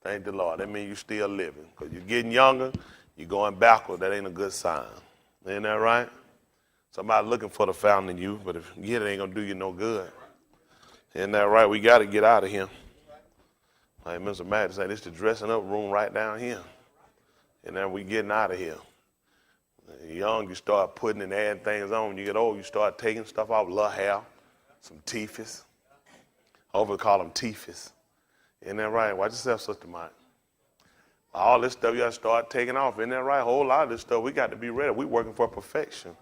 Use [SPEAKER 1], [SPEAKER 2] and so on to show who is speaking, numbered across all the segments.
[SPEAKER 1] Thank the Lord. That means you're still living. Because you're getting younger, you're going backward. That ain't a good sign. Ain't that right? Somebody looking for the fountain in you, but if you get it, ain't going to do you no good. Isn't that right? We got to get out of here. Like Mr. Matt said, it's the dressing up room right down here. And then we getting out of here. You're young, you start putting and adding things on. When you get old, you start taking stuff off, little hair, some teeths. Over call them teeths. Isn't that right? Watch yourself, Sister Mike. All this stuff you got to start taking off. Isn't that right? A whole lot of this stuff, we got to be ready. We're working for perfection.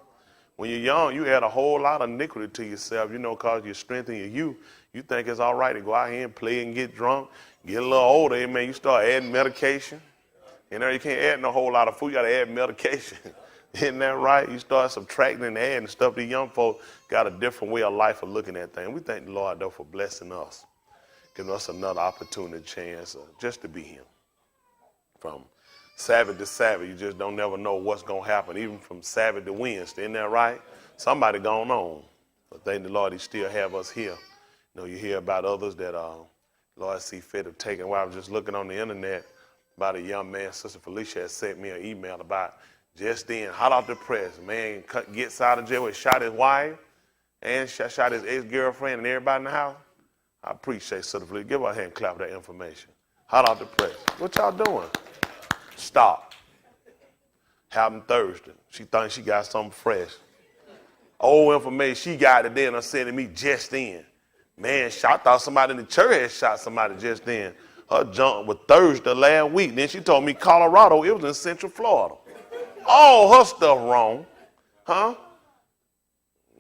[SPEAKER 1] When you're young, you add a whole lot of iniquity to yourself, because your strength and your youth. You think it's all right to go out here and play and get drunk. Get a little older, amen. You start adding medication. You can't add no whole lot of food. You got to add medication. Isn't that right? You start subtracting and adding stuff. These young folks got a different way of life of looking at things. We thank the Lord, though, for blessing us, giving us another opportunity, chance just to be Him. From Sabbath to Sabbath, you just don't never know what's going to happen, even from Sabbath to Wednesday. Isn't that right? Somebody going on. But thank the Lord, He still have us here. You hear about others that Lord see fit of taking. While I was just looking on the internet about a young man, Sister Felicia had sent me an email about just then, hot off the press, man gets out of jail and shot his wife and shot his ex-girlfriend and everybody in the house. I appreciate Sister Felicia. Give her a hand clap for that information. Hot off the press. What y'all doing? Stop. Happened Thursday. She thinks she got something fresh. Old information she got today and sending me just then. Man, I thought somebody in the church had shot somebody just then. Her junk was Thursday last week. Then she told me Colorado, it was in Central Florida. All her stuff wrong. Huh?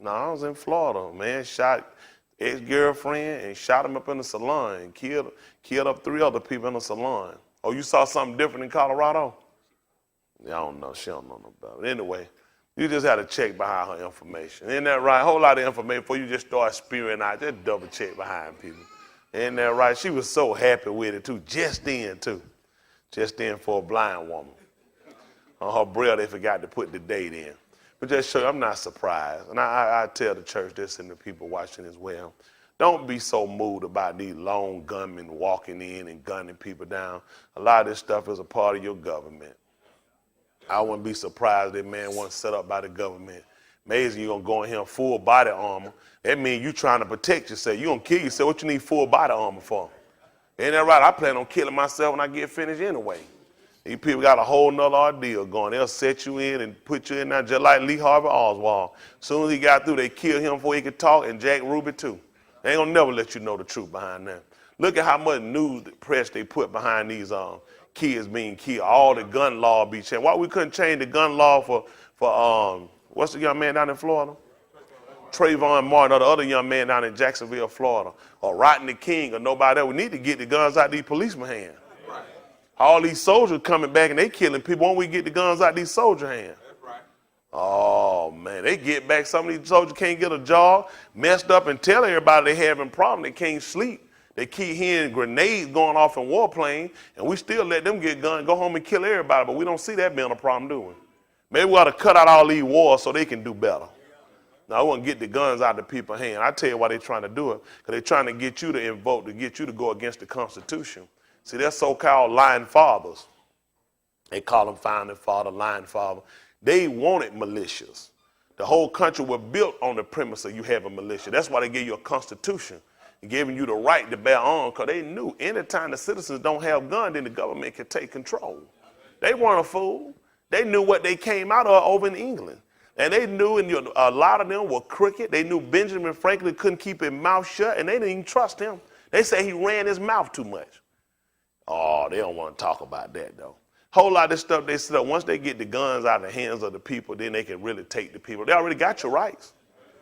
[SPEAKER 1] No, I was in Florida. Man shot ex-girlfriend and shot him up in the salon and killed up 3 other people in the salon. Oh, you saw something different in Colorado? Yeah, I don't know. She don't know about it. Anyway, you just had to check behind her information. Isn't that right? A whole lot of information before you just start spewing out. Just double check behind people. Isn't that right? She was so happy with it, too. Just then, too. Just then for a blind woman. On her braille, they forgot to put the date in. But just show you, I'm not surprised. And I tell the church this and the people watching as well. Don't be so moved about these lone gunmen walking in and gunning people down. A lot of this stuff is a part of your government. I wouldn't be surprised if that man wasn't set up by the government. Amazing, you're going to go in here full body armor. That means you're trying to protect yourself. You're going to kill yourself. What you need full body armor for? Ain't that right? I plan on killing myself when I get finished anyway. These people got a whole nother ordeal going. They'll set you in and put you in there just like Lee Harvey Oswald. As soon as he got through, they killed him before he could talk, and Jack Ruby too. They ain't gonna never let you know the truth behind that. Look at how much news press they put behind these kids being killed. All the gun law be changed. Why we couldn't change the gun law for what's the young man down in Florida? Trayvon Martin, or the other young man down in Jacksonville, Florida, or Rodney King, or nobody else. We need to get the guns out of these policemen's hands. All these soldiers coming back and they killing people. Why don't we get the guns out of these soldier hands? Oh, man, they get back. Some of these soldiers can't get a job, messed up, and tell everybody they having problems. They can't sleep. They keep hearing grenades going off in warplanes, and we still let them get guns, go home and kill everybody, but we don't see that being a problem, do we? Maybe we ought to cut out all these wars so they can do better. Now, I want to get the guns out of people's hands. I tell you why they're trying to do it, because they're trying to get you to invoke, to get you to go against the Constitution. See, they're so-called lying fathers. They call them founding father, lying father. They wanted militias. The whole country was built on the premise of you have a militia. That's why they gave you a constitution, giving you the right to bear arms, because they knew anytime the citizens don't have guns, then the government can take control. They weren't a fool. They knew what they came out of over in England. And they knew, and a lot of them were crooked. They knew Benjamin Franklin couldn't keep his mouth shut, and they didn't even trust him. They say he ran his mouth too much. Oh, they don't want to talk about that, though. Whole lot of this stuff they set up. Once they get the guns out of the hands of the people, then they can really take the people. They already got your rights.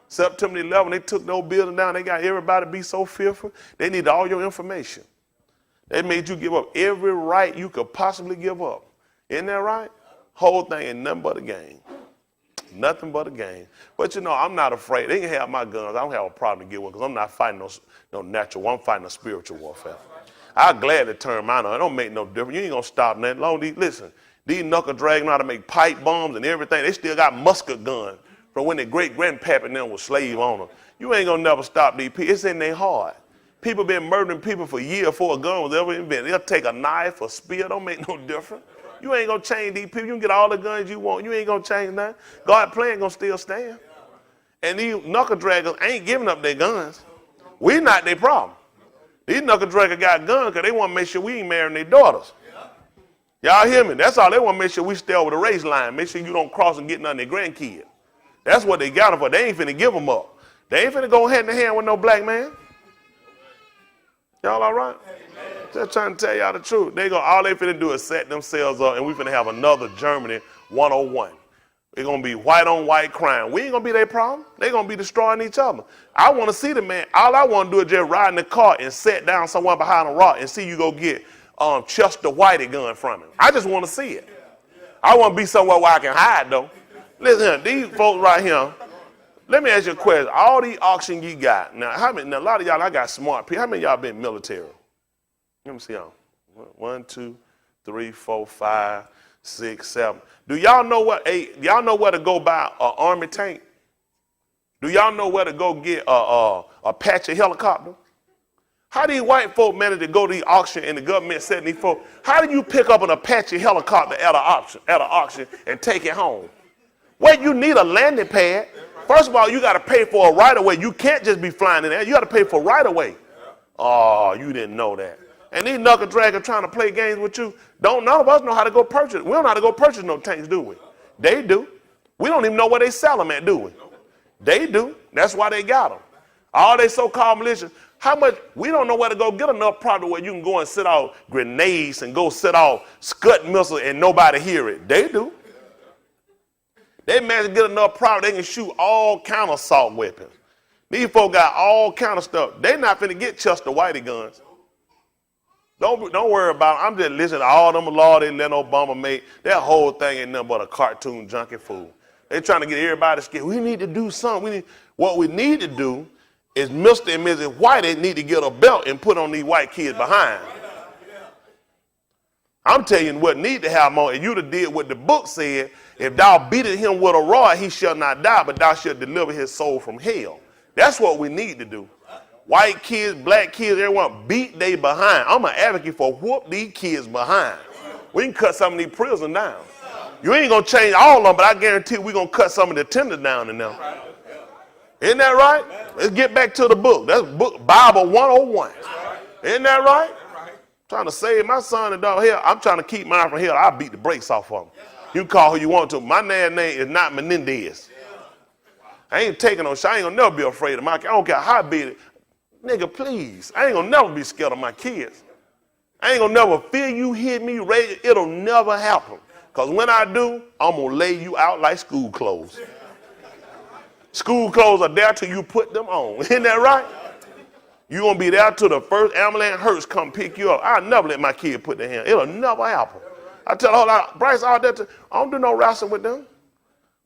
[SPEAKER 1] September 11, they took no building down. They got everybody to be so fearful. They need all your information. They made you give up every right you could possibly give up. Isn't that right? Whole thing ain't nothing but a game. Nothing but a game. But I'm not afraid. They can have my guns. I don't have a problem to get one because I'm not fighting no natural war. I'm fighting a spiritual warfare. I'll gladly turn mine on. It don't make no difference. You ain't going to stop nothing long. Listen, these knuckle dragging know how to make pipe bombs and everything. They still got musket guns from when their great-grandpappy and them was slave owners. You ain't going to never stop these people. It's in their heart. People been murdering people for years before a gun was ever invented. They'll take a knife or spear. Don't make no difference. You ain't going to change these people. You can get all the guns you want. You ain't going to change nothing. God's plan going to still stand. And these knuckle draggers ain't giving up their guns. We not their problem. These knuckle draggers got guns because they want to make sure we ain't marrying their daughters. Y'all hear me? That's all. They want to make sure we stay over the race line. Make sure you don't cross and get none of their grandkids. That's what they got them for. They ain't finna give them up. They ain't finna go hand in hand with no black man. Y'all all right? Just trying to tell y'all the truth. All they finna do is set themselves up, and we finna have another Germany 101. It's gonna be white on white crime. We ain't gonna be their problem. They gonna be destroying each other. I wanna see the man. All I wanna do is just ride in the car and sit down somewhere behind a rock and see you go get Chester Whitey gun from him. I just wanna see it. I wanna be somewhere where I can hide though. Listen, these folks right here. Let me ask you a question. All these auctions you got now. Now a lot of y'all, I got smart people. How many of y'all been military? Let me see y'all. 1, 2, 3, 4, 5, 6, 7. Do y'all know y'all know where to go buy an army tank? Do y'all know where to go get a Apache helicopter? How do these white folk manage to go to the auction and the government setting these folks? How do you pick up an Apache helicopter at an auction and take it home? Well, you need a landing pad. First of all, you got to pay for a right-of-way. You can't just be flying in there. You got to pay for right-of-way. Oh, you didn't know that. And these knuckle draggers trying to play games with you, none of us know how to go purchase. We don't know how to go purchase no tanks, do we? They do. We don't even know where they sell them at, do we? They do. That's why they got them. All they so-called militias, how much, we don't know where to go get enough product where you can go and set off grenades and go set off Scud missiles and nobody hear it. They do. They managed to get enough product they can shoot all kind of assault weapons. These folks got all kind of stuff. They not finna get Chester Whitey guns. Don't worry about it. I'm just listening to all them laws they let Obama make. That whole thing ain't nothing but a cartoon junkie fool. They trying to get everybody scared. We need to do something. What we need to do is Mr. and Mrs. Whitey need to get a belt and put on these white kids behind. I'm telling you what need to happen on. And you'd have did what the book said. If thou beatest him with a rod, he shall not die, but thou shalt deliver his soul from hell. That's what we need to do. White kids, black kids, everyone beat they behind. I'm an advocate for whoop these kids behind. We can cut some of these prisons down. You ain't going to change all of them, but I guarantee we're going to cut some of the tenders down in them. Isn't that right? Let's get back to the book. That's book Bible 101. Isn't that right? Trying to save my son and daughter here. I'm trying to keep mine from here. I'll beat the brakes off of him. You can call who you want to. My name is not Menendez. I ain't taking no shit. I ain't gonna never be afraid of my kids. I don't care how big it. Nigga, please. I ain't gonna never be scared of my kids. I ain't gonna never feel you hit me, raise. It'll never happen. Because when I do, I'm gonna lay you out like school clothes. School clothes are there till you put them on. Isn't that right? You're gonna be there till the first ambulance hearse come pick you up. I'll never let my kid put their hand. It'll never happen. I tell a whole lot, Bryce, all that, I don't do no wrestling with them.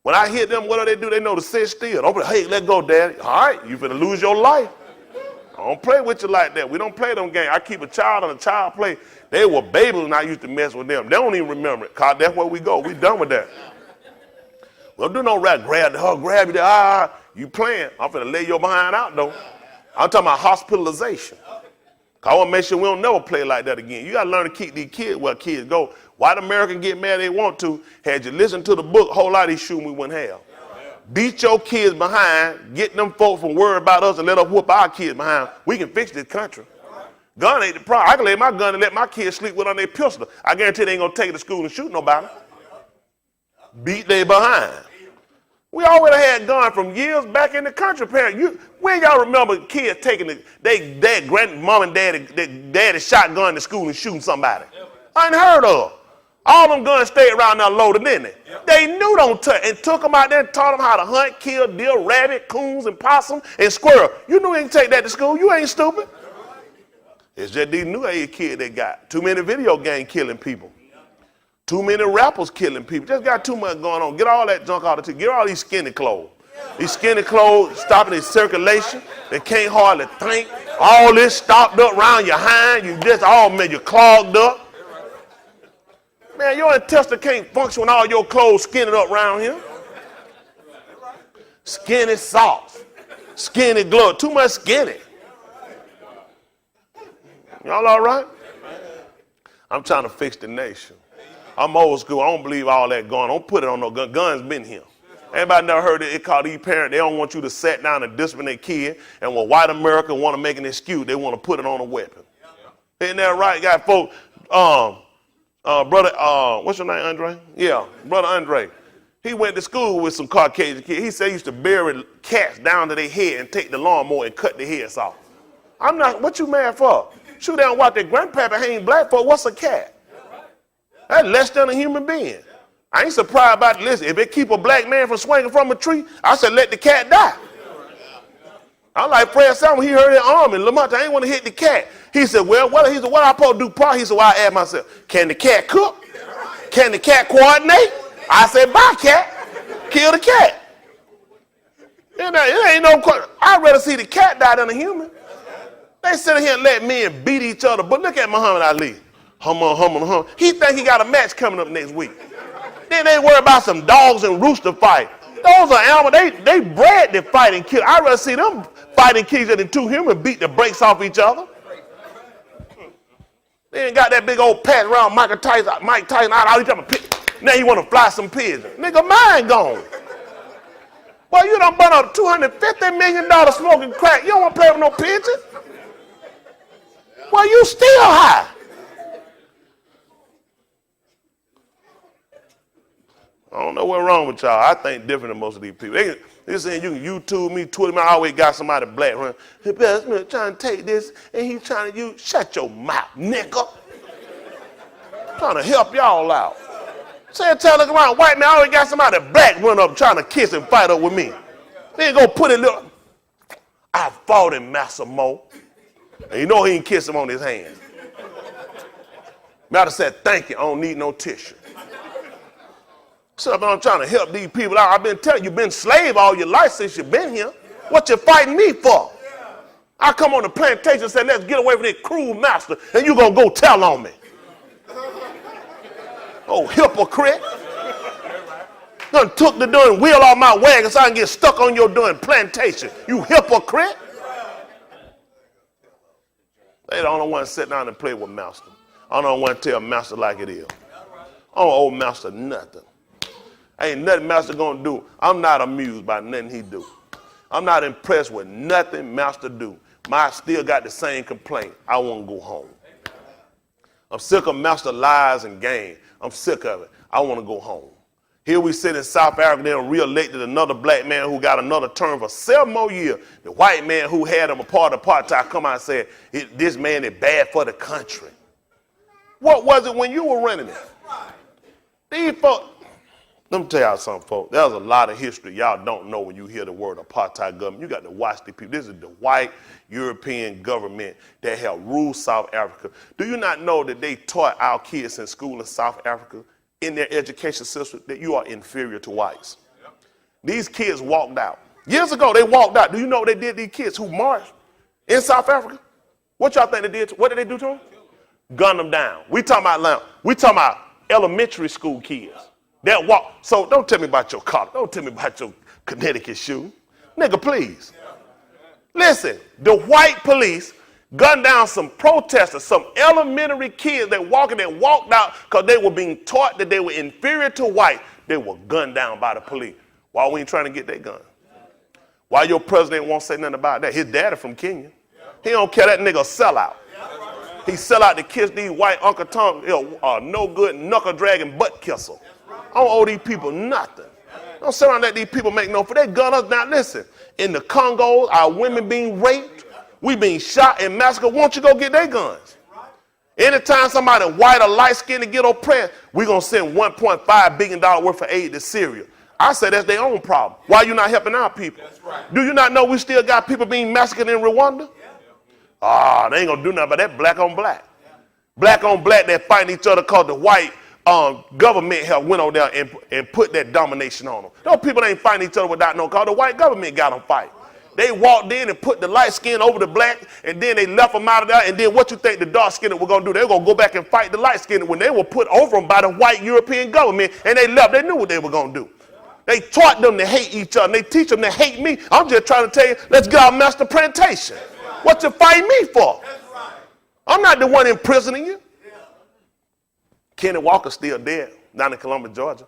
[SPEAKER 1] When I hit them, what do? They know to sit still. Don't be, hey, let go, daddy. All right, you finna lose your life. I don't play with you like that. We don't play them games. I keep a child on a child play. They were babies when I used to mess with them. They don't even remember it, because that's where we go. We done with that. We don't do no rap, grab you there, you playing. I'm finna lay your behind out, though. I'm talking about hospitalization. I want to make sure we don't never play like that again. You got to learn to keep these kids where kids go. White Americans get mad they want to. Had you listened to the book, a whole lot of these shooting we wouldn't have. Beat your kids behind, get them folks from worrying about us and let us whoop our kids behind. We can fix this country. Gun ain't the problem. I can lay my gun and let my kids sleep with on their pistol. I guarantee they ain't going to take it to school and shoot nobody. Beat they behind. We already had guns from years back in the country. When y'all remember kids taking their grandmom and daddy shotgun to school and shooting somebody? Unheard of. All them guns stayed around there loaded, didn't they? They knew don't touch and took them out there and taught them how to hunt, kill deer, rabbit, coons, and possum, and squirrel. You knew you ain't take that to school. You ain't stupid. It's just these new age kids they got. Too many video game killing people. Too many rappers killing people. Just got too much going on. Get all that junk out of the Get all these skinny clothes. These skinny clothes stopping their circulation. They can't hardly think. All this stopped up around your hind. You just you're clogged up. Man, your intestine can't function when all your clothes skinny up around here. Skinny socks. Skinny gloves. Too much skinny. Y'all all right? I'm trying to fix the nation. I'm old school. I don't believe all that going. Don't put it on no gun. Guns been here. Anybody never heard it called these parents? They don't want you to sit down and discipline their kid. And when white America want to make an excuse, they want to put it on a weapon. Isn't that right? Got folks, brother, what's your name, Andre? Yeah, brother Andre. He went to school with some Caucasian kids. He said he used to bury cats down to their head and take the lawnmower and cut their heads off. I'm not, what you mad for? Shoot down and watch their grandpapa hang black for. What's a cat? That's less than a human being. I ain't surprised about it. Listen, if it keep a black man from swinging from a tree, I said let the cat die. I like Fred Salmon. He heard that arm and Lamont, I ain't want to hit the cat. He said, well, what I supposed to do? He said, well, I asked myself, can the cat cook? Can the cat coordinate? I said, bye, cat. Kill the cat. It ain't no question. I'd rather see the cat die than a human. They sit here and let men beat each other. But look at Muhammad Ali. Hum. He think he got a match coming up next week. Then they worry about some dogs and rooster fight. Those are animals. They bred to fight and kill. I'd rather see them fight and kill than two humans beat the brakes off each other. They ain't got that big old patch around Mike Tyson out each other. Now you want to fly some pigeons. Nigga, mine gone. Well, you done burn up $250 million smoking crack. You don't want to play with no pigeons. Well, you still high. I don't know what's wrong with y'all. I think different than most of these people. They saying you can YouTube me, Twitter me. I always got somebody black running. Hey, Pastor trying to take this, and he's trying to use. Shut your mouth, nigga. Trying to help y'all out. Say tell look around, white man, I always got somebody black run up trying to kiss and fight up with me. Then go put it little. I fought him, Massimo. And you know he ain't kiss him on his hand. Matter said, thank you, I don't need no tissue. So I'm trying to help these people out. I've been telling you, you've been slave all your life since you've been here. What you fighting me for? I come on the plantation and say, let's get away from this cruel master, and you gonna go tell on me. Oh, hypocrite. Done took the darn wheel off my wagon so I can get stuck on your darn plantation. You hypocrite. They don't want to sit down and play with master. I don't want to tell master like it is. I don't owe master nothing. Ain't nothing master gonna do. I'm not amused by nothing he do. I'm not impressed with nothing master do. I still got the same complaint. I want to go home. I'm sick of master lies and games. I'm sick of it. I want to go home. Here we sit in South Africa, they re-elected another black man who got another term for 7 more years. The white man who had him a part of apartheid come out and said, this man is bad for the country. What was it when you were running it? These folks, let me tell y'all something, folks. There's a lot of history y'all don't know when you hear the word apartheid government. You got to watch these people. This is the white European government that helped rule South Africa. Do you not know that they taught our kids in school in South Africa, in their education system, that you are inferior to whites? Yep. These kids walked out. Years ago, they walked out. Do you know what they did to these kids who marched in South Africa? What y'all think they did? What did they do to them? Gun them down. We talking about elementary school kids. That walk. So don't tell me about your collar. Don't tell me about your Connecticut shoe. Nigga, please. Listen, the white police gunned down some protesters, some elementary kids that walked out because they were being taught that they were inferior to white. They were gunned down by the police. Why we ain't trying to get that gun? Why your president won't say nothing about that? His daddy from Kenya. He don't care, that nigga sell out. He sell out to kiss these white Uncle Tom, no good knuckle dragging butt kisser. I don't owe these people nothing. Don't sit around and let these people make no for they gun us down. Listen, in the Congo, our women being raped, we being shot and massacred. Won't you go get their guns? Anytime somebody white or light skinned to get oppressed, we're gonna send $1.5 billion worth of aid to Syria. I say that's their own problem. Why you not helping our people? Right. Do you not know we still got people being massacred in Rwanda? They ain't gonna do nothing about that black on black. Black on black that fighting each other because the white government have went over there and put that domination on them. Those people ain't fighting each other without no cause. The white government got them fight. They walked in and put the light skin over the black, and then they left them out of there. And then what you think the dark skinned were gonna do? They were gonna go back and fight the light skinned when they were put over them by the white European government, and they left. They knew what they were gonna do. They taught them to hate each other. And they teach them to hate me. I'm just trying to tell you, let's get our master plantation. What you fighting me for? I'm not the one imprisoning you. Kenny Walker still dead down in Columbus, Georgia.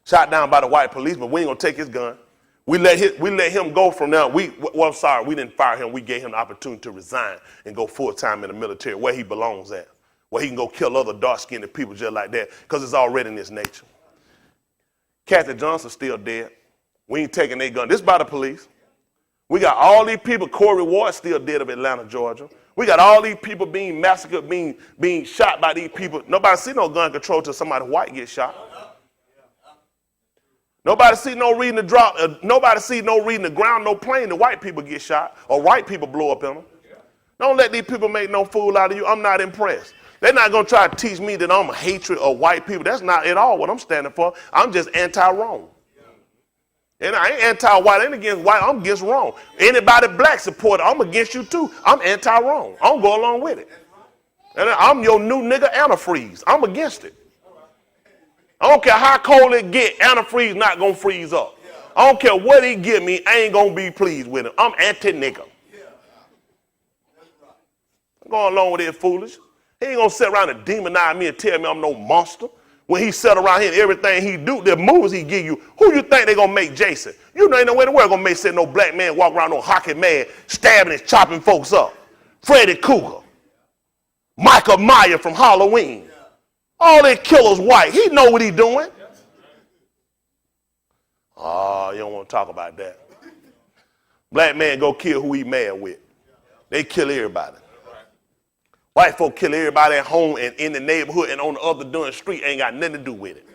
[SPEAKER 1] Shot down by the white policeman. We ain't gonna take his gun. We let him go from there. We didn't fire him. We gave him the opportunity to resign and go full-time in the military where he belongs at, where he can go kill other dark-skinned people just like that, because it's already in his nature. Kathy Johnson's still dead. We ain't taking their gun. This by the police. We got all these people. Corey Ward still dead of Atlanta, Georgia. We got all these people being massacred, being shot by these people. Nobody see no gun control till somebody white gets shot. Nobody see no reading the drop. Nobody see no reading the ground, no plane. The white people get shot or white people blow up in them. Don't let these people make no fool out of you. I'm not impressed. They're not going to try to teach me that I'm a hatred of white people. That's not at all what I'm standing for. I'm just anti-wrong. And I ain't anti-white, I ain't against white, I'm against wrong. Anybody black supporter, I'm against you too. I'm anti-wrong. I don't go along with it. And I'm your new nigga antifreeze. I'm against it. I don't care how cold it get, antifreeze not gonna freeze up. I don't care what he give me, I ain't gonna be pleased with him. I'm anti-nigga. I'm going along with it foolish. He ain't gonna sit around and demonize me and tell me I'm no monster. When he sat around here and everything he do, the movies he give you, who you think they gonna make Jason? You know ain't no way in the world gonna make no black man walk around no hockey man, stabbing and chopping folks up. Freddy Krueger, Michael Myers from Halloween. All they killers white. He know what he doing. Oh, you don't want to talk about that. Black man go kill who he mad with. They kill everybody. White folk kill everybody at home and in the neighborhood and on the other doing street, ain't got nothing to do with it.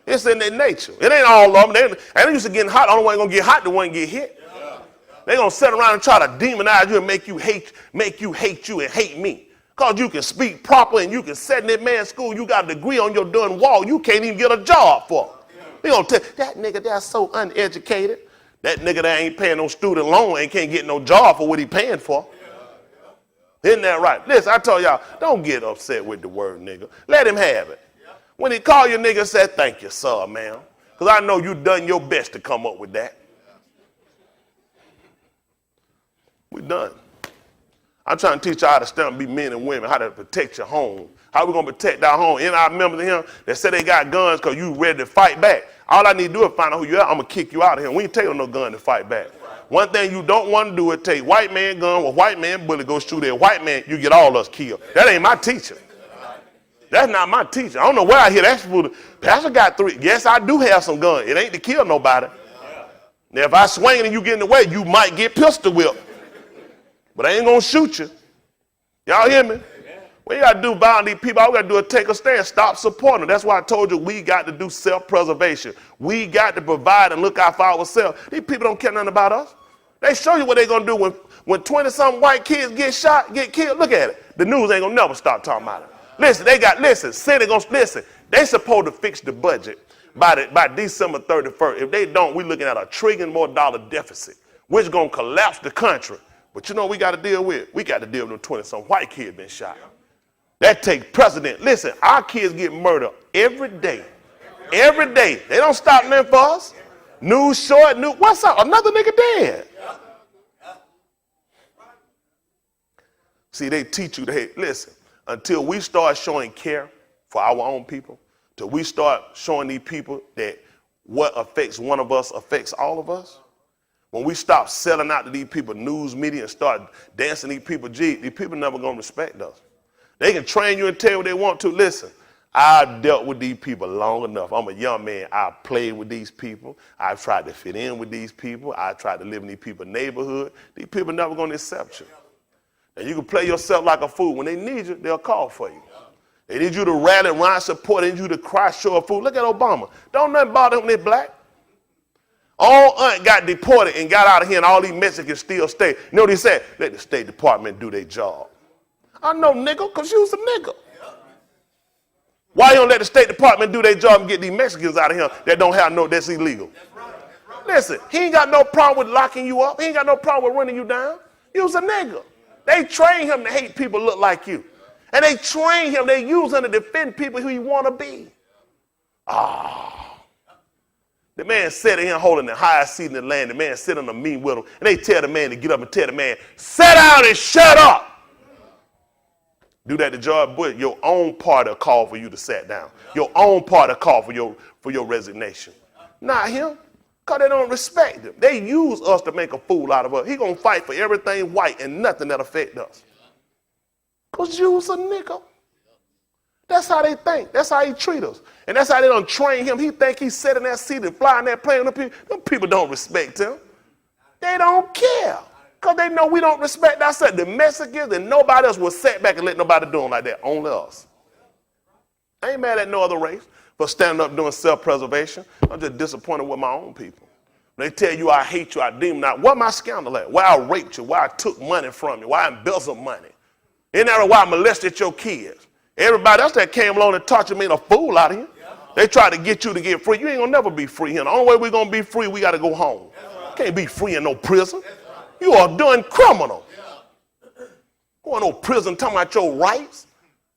[SPEAKER 1] It's in their nature. It ain't all of them. They used to getting hot. The only one gonna get hot, the one get hit. They gonna sit around and try to demonize you and make you hate you and hate me. Cause you can speak proper and you can sit in that man's school. You got a degree on your darn wall. You can't even get a job for. They gonna tell that nigga that's so uneducated. That nigga that ain't paying no student loan and can't get no job for what he paying for. Isn't that right? Listen, I tell y'all, don't get upset with the word nigga. Let him have it. When he call you nigga, say thank you, sir, man. Because I know you done your best to come up with that. We done. I'm trying to teach y'all how to stand and be men and women, how to protect your home. How we going to protect our home. And I remember him that said they got guns because you ready to fight back. All I need to do is find out who you are. I'm going to kick you out of here. We ain't taking no gun to fight back. One thing you don't want to do is take white man gun with white man bullet, go shoot at white man, you get all us killed. That ain't my teacher. That's not my teacher. I don't know where I hear that. Pastor got 3. Yes, I do have some guns. It ain't to kill nobody. Now, if I swing and you get in the way, you might get pistol whipped. But I ain't going to shoot you. Y'all hear me? What you got to do about these people? All we got to do is take a stand. Stop supporting them. That's why I told you we got to do self-preservation. We got to provide and look out for ourselves. These people don't care nothing about us. They show you what they're going to do when 20-something white kids get shot, get killed. Look at it. The news ain't going to never stop talking about it. Listen, Senate going to, listen, they supposed to fix the budget by December 31st. If they don't, we're looking at $1 trillion more deficit, which is going to collapse the country. But you know what we got to deal with? We got to deal with them 20-something white kids been shot. That takes precedent. Listen, our kids get murdered every day. Every day. They don't stop nothing for us. News short, what's up? Another nigga dead. See, they teach you, listen, until we start showing care for our own people, till we start showing these people that what affects one of us affects all of us, when we stop selling out to these people, news media, and start dancing these people, these people never gonna respect us. They can train you and tell you what they want to. Listen, I've dealt with these people long enough. I'm a young man. I've played with these people. I've tried to fit in with these people. I've tried to live in these people's neighborhood. These people never going to accept you. And you can play yourself like a fool. When they need you, they'll call for you. They need you to rally around, support. They need you to cry, show a fool. Look at Obama. Don't nothing bother him when they're black. All aunt got deported and got out of here, and all these Mexicans still stay. You know what he said? Let the State Department do their job. I know, nigga, because you was a nigga. Why you don't let the State Department do their job and get these Mexicans out of here that don't have no, that's illegal? Listen, he ain't got no problem with locking you up. He ain't got no problem with running you down. You was a nigga. They train him to hate people look like you. And they train him, they use him to defend people who you want to be. The man sitting here holding the highest seat in the land. The man sitting on the mean with him. And they tell the man to get up and tell the man, sit down and shut up. Do that to George Bush, your own party will call for you to sit down. Your own party will call for your resignation. Not him, because they don't respect him. They use us to make a fool out of us. He going to fight for everything white and nothing that affect us. Because you's a nigga. That's how they think. That's how he treat us. And that's how they don't train him. He think he's sitting in that seat and flying that plane. Them people don't respect him. They don't care. Because they know we don't respect ourselves. The Mexicans and nobody else will sit back and let nobody do them like that. Only us. I ain't mad at no other race for standing up doing self-preservation. I'm just disappointed with my own people. They tell you I hate you, I deem not. What my scandal at? Why I raped you? Why I took money from you? Why I embezzled money? Isn't that why I molested your kids? Everybody else that came along and taught you made a fool out of you. They tried to get you to get free. You ain't gonna never be free here. The only way we're gonna be free, we gotta go home. Can't be free in no prison. You are doing criminal. Going to no prison talking about your rights.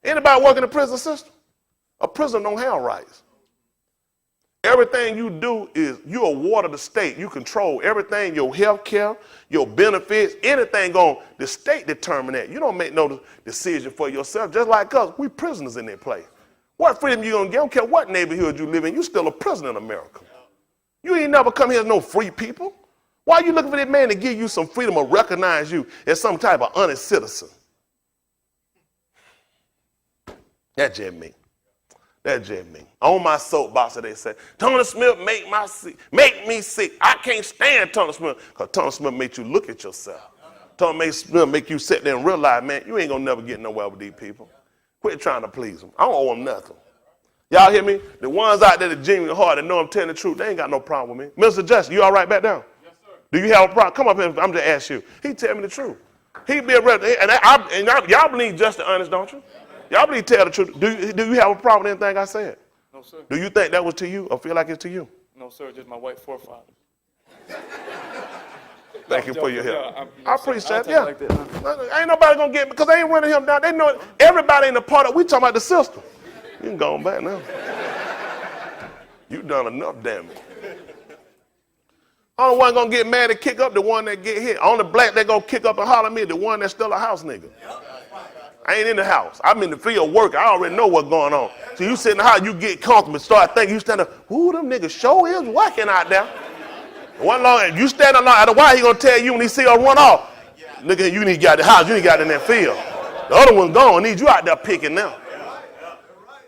[SPEAKER 1] Anybody work in the prison system? A prison don't have rights. Everything you do is you award of the state. You control everything, your health care, your benefits, anything the state determine that. You don't make no decision for yourself. Just like us, we prisoners in that place. What freedom you gonna get? I don't care what neighborhood you live in, you still a prisoner in America. You ain't never come here as no free people. Why are you looking for that man to give you some freedom or recognize you as some type of honest citizen? That's just me. That's just me. On my soapbox, they say, Tony Smith make me sick. I can't stand Tony Smith because Tony Smith makes you look at yourself. Tony Smith make you sit there and realize, man, you ain't going to never get nowhere with these people. Quit trying to please them. I don't owe them nothing. Y'all hear me? The ones out there that genuinely hard that know I'm telling the truth, they ain't got no problem with me. Mr. Justin, you all right back down? Yes, sir. Do you have a problem? Come up here. I'm just asking you. He tell me the truth. He be a rep, and y'all believe Justin honest, don't you? Y'all believe tell the truth. Do you have a problem with anything I said?
[SPEAKER 2] No, sir.
[SPEAKER 1] Do you think that was to you or feel like it's to you?
[SPEAKER 2] No, sir. Just my white forefathers.
[SPEAKER 1] Thank you for your help.
[SPEAKER 2] Yeah,
[SPEAKER 1] I appreciate it. Yeah.
[SPEAKER 2] Like that, huh?
[SPEAKER 1] Ain't nobody going to get me because they ain't running him down. They know it. Everybody in the part of, we talking about the system. You can go on back now. You done enough damage. Only one going to get mad and kick up the one that get hit. Only black that going to kick up and holler at me, the one that's still a house nigga. I ain't in the house. I'm in the field working. I already know what's going on. So you sit in the house, you get comfortable, start thinking, you stand up, ooh, them niggas sure is working out there. One long, you stand along, out of why he gonna tell you when he see her run off? Nigga, you need to get out the house, you need to get out in that field. The other one's gone, need you out there picking now.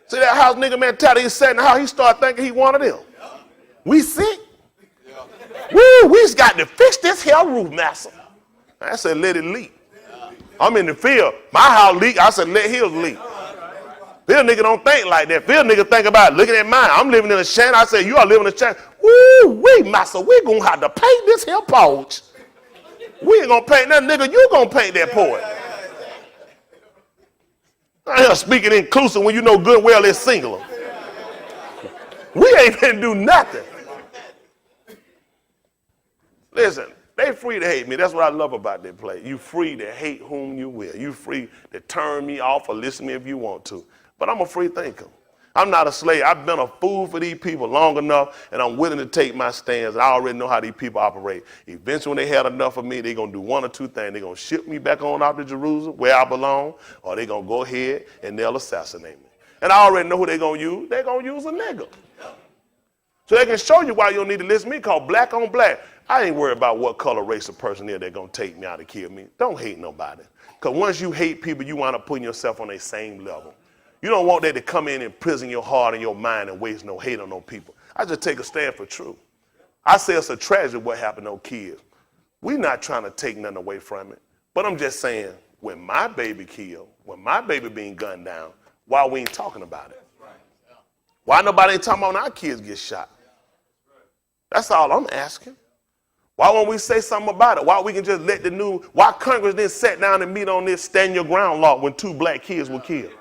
[SPEAKER 1] See that house nigga mentality, he sat in the house, he start thinking he one of them. We sick? Woo, we just got to fix this hell roof, master. I said, let it leak. I'm in the field. My house leak. I said, let his leak. Field nigga don't think like that. Field nigga think about looking at mine. I'm living in a shanty. I said, you are living in a shanty. Woo, we master, we gonna have to paint this here porch. We ain't gonna paint that nigga. You gonna paint that porch. I ain't speaking inclusive when you know good well it's singular. We ain't gonna do nothing. Listen. They free to hate me. That's what I love about that play. You free to hate whom you will. You free to turn me off or listen to me if you want to. But I'm a free thinker. I'm not a slave. I've been a fool for these people long enough, and I'm willing to take my stands. I already know how these people operate. Eventually, when they had enough of me, they're going to do one or two things. They're going to ship me back on out to Jerusalem, where I belong, or they're going to go ahead and they'll assassinate me. And I already know who they're going to use. They're going to use a nigga. So they can show you why you don't need to listen to me, called black on black. I ain't worried about what color, race, or person they're going to take me out to kill me. Don't hate nobody. Because once you hate people, you wind up putting yourself on their same level. You don't want that to come in and prison your heart and your mind and waste no hate on no people. I just take a stand for truth. I say it's a tragedy what happened to those kids. We're not trying to take nothing away from it. But I'm just saying, when my baby killed, when my baby being gunned down, why we ain't talking about it? Why nobody ain't talking about when our kids get shot? That's all I'm asking. Why won't we say something about it? Why we can just let the news, why Congress didn't sit down and meet on this stand your ground law when 2 black kids were killed?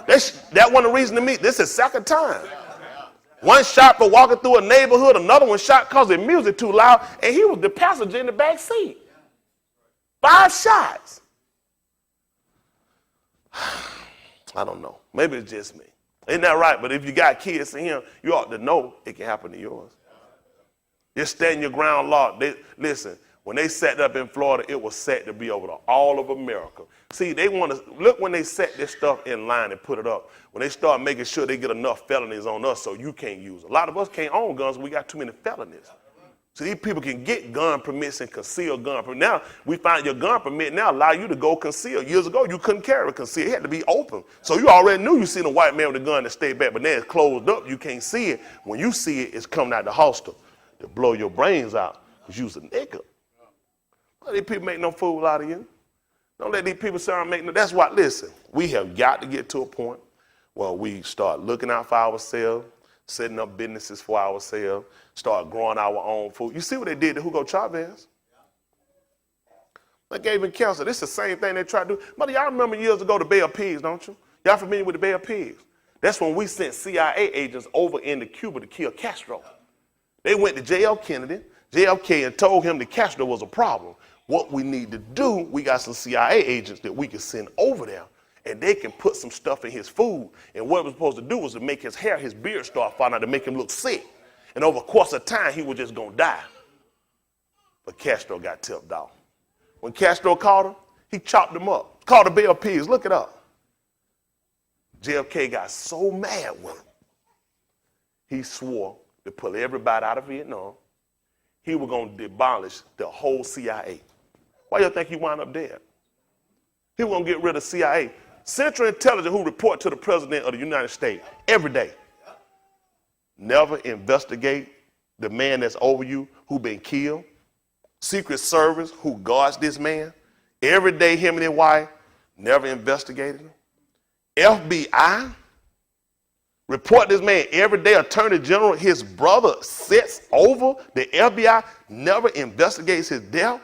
[SPEAKER 1] That wasn't a reason to meet. This is second time. One shot for walking through a neighborhood, another one shot because the music too loud, and he was the passenger in the back seat. 5 shots. I don't know. Maybe it's just me. Isn't that right? But if you got kids in here, you ought to know it can happen to yours. Just stand your ground law. Listen, When they set up in Florida, it was set to be over to all of America. See, they want to, look when they set this stuff in line and put it up, when they start making sure they get enough felonies on us so you can't use it. A lot of us can't own guns, we got too many felonies. So these people can get gun permits and conceal gun permits. Now, we find your gun permit now allow you to go conceal. Years ago, you couldn't carry a conceal. It had to be open. So you already knew you seen a white man with a gun that stayed back, but now it's closed up. You can't see it. When you see it, it's coming out the holster to blow your brains out because you's a nigga. Don't let these people make no fool out of you. Don't let these people say I'm making no. That's why, listen, we have got to get to a point where we start looking out for ourselves, setting up businesses for ourselves, start growing our own food. You see what they did to Hugo Chavez? They gave him cancer. This is the same thing they tried to do. Mother, y'all remember years ago the Bay of Pigs, don't you? Y'all familiar with the Bay of Pigs? That's when we sent CIA agents over into Cuba to kill Castro. They went to J.F. Kennedy, JFK, and told him that Castro was a problem. What we need to do, we got some CIA agents that we can send over there, and they can put some stuff in his food. And what it was supposed to do was to make his hair, his beard start falling out to make him look sick. And over the course of time, he was just going to die. But Castro got tipped off. When Castro caught him, he chopped him up. Called the Bay of Pigs. Look it up. JFK got so mad with him, he swore to pull everybody out of Vietnam. He was going to demolish the whole CIA. Why you think he wound up dead? He was going to get rid of CIA. Central Intelligence, who report to the President of the United States every day, never investigate the man that's over you who been killed. Secret Service, who guards this man, every day him and his wife, never investigated him. FBI, report this man every day. Attorney General, his brother sits over the FBI, never investigates his death.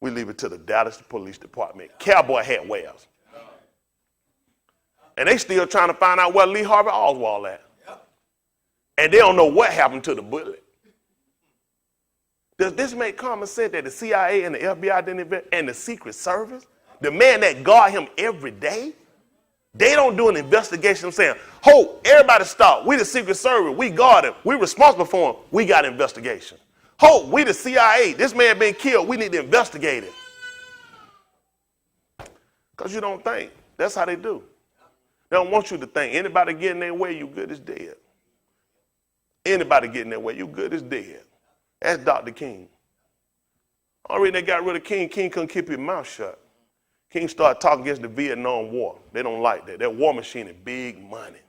[SPEAKER 1] We leave it to the Dallas Police Department. Cowboy hat wears. And they still trying to find out where Lee Harvey Oswald at. And they don't know what happened to the bullet. Does this make common sense that the CIA and the FBI didn't investigate, and the Secret Service, the man that guard him every day, they don't do an investigation saying, "Ho, everybody stop. We the Secret Service. We guard him. We responsible for him. We got investigation. Ho, we the CIA. This man been killed. We need to investigate it." Because you don't think. That's how they do. They don't want you to think. Anybody getting their way, you good as dead. Anybody getting their way, you good as dead. That's Dr. King. Already they got rid of King. King couldn't keep his mouth shut. King started talking against the Vietnam War. They don't like that. That war machine is big money.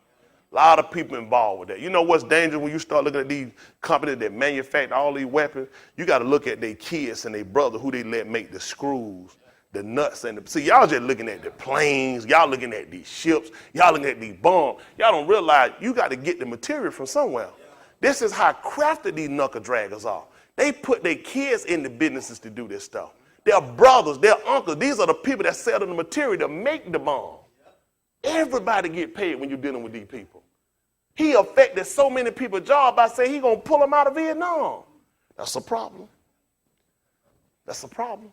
[SPEAKER 1] A lot of people involved with that. You know what's dangerous when you start looking at these companies that manufacture all these weapons? You got to look at their kids and their brother who they let make the screws, the nuts, and the... See, y'all just looking at the planes. Y'all looking at these ships. Y'all looking at these bombs. Y'all don't realize you got to get the material from somewhere. This is how crafty these knuckle draggers are. They put their kids in the businesses to do this stuff. Their brothers, their uncles, these are the people that sell them the material to make the bomb. Everybody get paid when you're dealing with these people. He affected so many people's jobs by saying he's going to pull them out of Vietnam. That's a problem. That's a problem.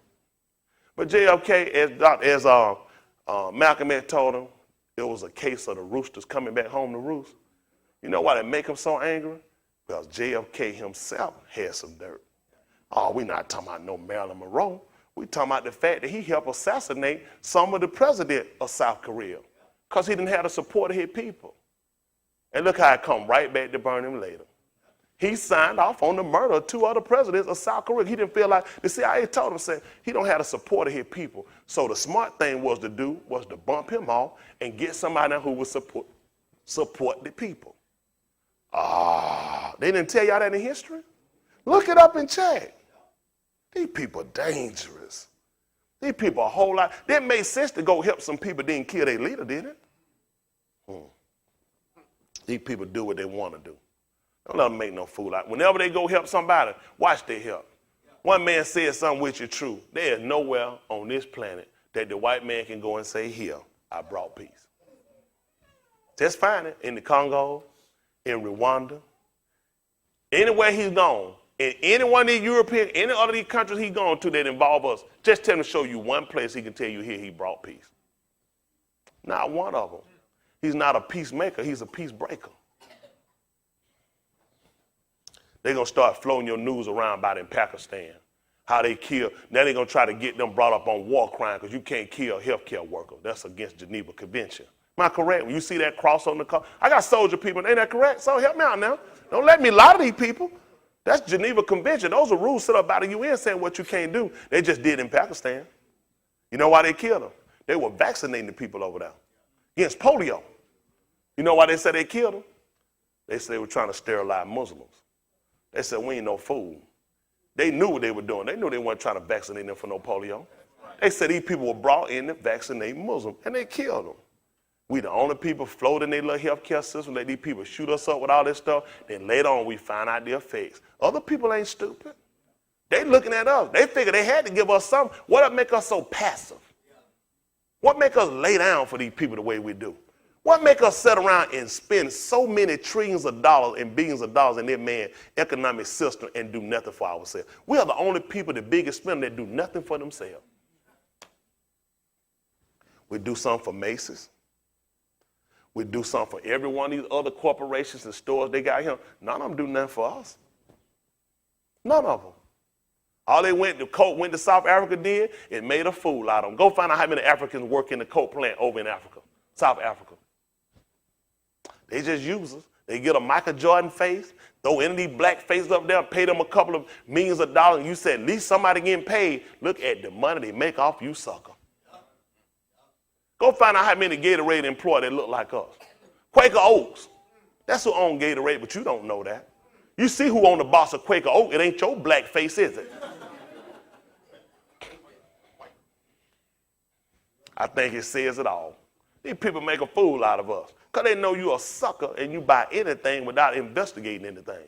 [SPEAKER 1] But JFK, as Malcolm X told him, it was a case of the roosters coming back home to roost. You know why they make him so angry? Because JFK himself had some dirt. Oh, we're not talking about no Marilyn Monroe. We're talking about the fact that he helped assassinate some of the president of South Korea because he didn't have the support of his people. And look how it come right back to burn him later. He signed off on the murder of 2 other presidents of South Korea. He didn't feel like, the CIA told him, said he don't have the support of his people. So the smart thing was to do was to bump him off and get somebody who would support the people. They didn't tell y'all that in history? Look it up and check. These people are dangerous. These people are a whole lot. That made sense to go help some people didn't kill their leader, didn't it? These people do what they want to do. Don't let them make no fool out. Whenever they go help somebody, watch they help. One man said something which is true. There is nowhere on this planet that the white man can go and say, "Here, I brought peace." Just find it in the Congo, in Rwanda, anywhere he's gone. In any one of these European, any other of these countries he's gone to that involve us, just tell him to show you one place he can tell you here he brought peace. Not one of them. He's not a peacemaker, he's a peace breaker. They're going to start floating your news around about in Pakistan, How they kill. Now they're going to try to get them brought up on war crime because you can't kill a healthcare worker. That's against Geneva Convention. Am I correct? When you see that cross on the car, I got soldier people. Ain't that correct? So help me out now. Don't let me lie to these people. That's Geneva Convention. Those are rules set up by the UN saying what you can't do. They just did in Pakistan. You know why they killed them? They were vaccinating the people over there against polio. You know why they said they killed them? They said they were trying to sterilize Muslims. They said, we ain't no fool. They knew what they were doing. They knew they weren't trying to vaccinate them for no polio. They said these people were brought in to vaccinate Muslims, and they killed them. We the only people floating their little healthcare system, let these people shoot us up with all this stuff. Then later on, we find out the effects. Other people ain't stupid. They looking at us. They figure they had to give us something. What make us so passive? What make us lay down for these people the way we do? What make us sit around and spend so many trillions of dollars and billions of dollars in their man economic system and do nothing for ourselves? We are the only people, the biggest spender, that do nothing for themselves. We do something for Macy's. We do something for every one of these other corporations and stores they got here. None of them do nothing for us. None of them. All they went to South Africa did, it made a fool out of them. Go find out how many Africans work in the coat plant over in Africa, South Africa. They just use us. They get a Michael Jordan face, throw any of these black faces up there, pay them a couple of millions of dollars, and you said, at least somebody getting paid. Look at the money they make off you, sucker. Go find out how many Gatorade employees that look like us. Quaker Oats. That's who own Gatorade, but you don't know that. You see who own the boss of Quaker Oats. It ain't your black face, is it? I think it says it all. These people make a fool out of us because they know you're a sucker and you buy anything without investigating anything.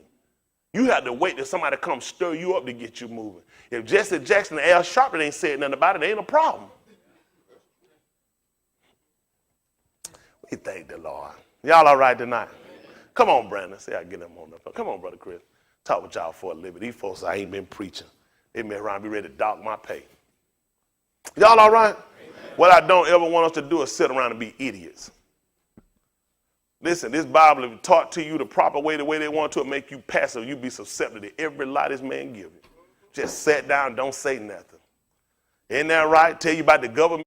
[SPEAKER 1] You have to wait till somebody come stir you up to get you moving. If Jesse Jackson and Al Sharpton ain't said nothing about it, it ain't a problem. We thank the Lord. Y'all all right tonight? Come on, Brandon. See, I get them on up. Come on, Brother Chris. Talk with y'all for a little bit. These folks, I ain't been preaching. They been around, be ready to dock my pay. Y'all all right? What I don't ever want us to do is sit around and be idiots. Listen, this Bible, if taught to you the proper way, the way they want to, make you passive, you be susceptible to every lie this man give you. Just sit down, don't say nothing. Isn't that right? Tell you about the government.